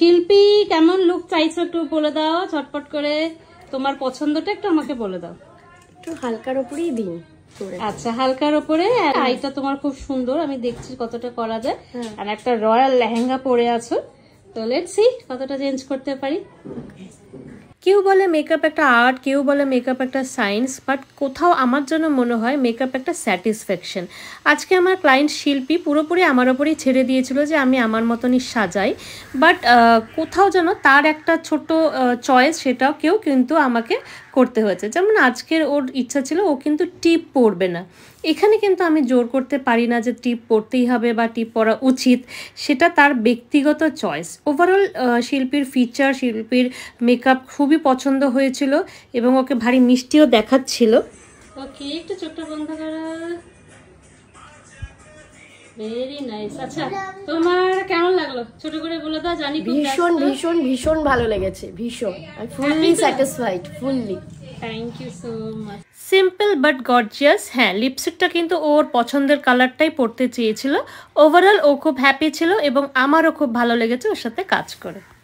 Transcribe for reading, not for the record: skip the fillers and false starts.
শিল্পী কেমন লুক চাইছো একটু বলে দাও ঝটপট করে, তোমার পছন্দটা একটু আমাকে বলে দাও। একটু হালকার উপরেই দিন। আচ্ছা, হালকার উপরে। আইটা তোমার খুব সুন্দর, আমি দেখছি কতটা করা যায়। আর একটা রয়্যাল লেহেঙ্গা পরে আছো, তো লেটস সি কতটা চেঞ্জ করতে পারি। কেউ বলে মেকআপ একটা আর্ট, কেউ বলে মেকআপ একটা সায়েন্স, বাট কোথাও আমার জন্য মনে হয় মেকআপ একটা স্যাটিসফ্যাকশন। আজকে আমার ক্লায়েন্ট শিল্পী পুরোপুরি আমার ওপরেই ছেড়ে দিয়েছিল যে আমি আমার মতনই সাজাই, বাট কোথাও যেন তার একটা ছোট চয়েস, সেটাও কেউ কিন্তু আমাকে করতে হয়েছে। যেমন আজকের ওর ইচ্ছা ছিল ও কিন্তু টিপ পরবে না, এখানে কিন্তু আমি জোর করতে পারি না যে টিপ পরতেই হবে বা টিপ পরা উচিত, সেটা তার ব্যক্তিগত চয়েস। ওভারঅল শিল্পীর ফিচার, শিল্পীর মেকআপ খুবই পছন্দ হয়েছিল এবং ওকে ভারী মিষ্টিও দেখাচ্ছিল। ওকে, একটু ছোট্ট বন্ধ করা। Very nice. আচ্ছা, তোমার কেমন লাগলো ছোট করে বলে দাও। জানি ভীষণ ভীষণ ভীষণ ভালো লেগেছে, ভীষণ। I fully satisfied, fully. Thank you so much. Simple but gorgeous. হ্যাঁ, লিপস্টিকটা কিন্তু ওর পছন্দের কালারটাই পরতে চেয়েছিল। ওভারঅল ও খুব হ্যাপি ছিল এবং আমারও খুব ভালো লেগেছে ওর সাথে কাজ করে।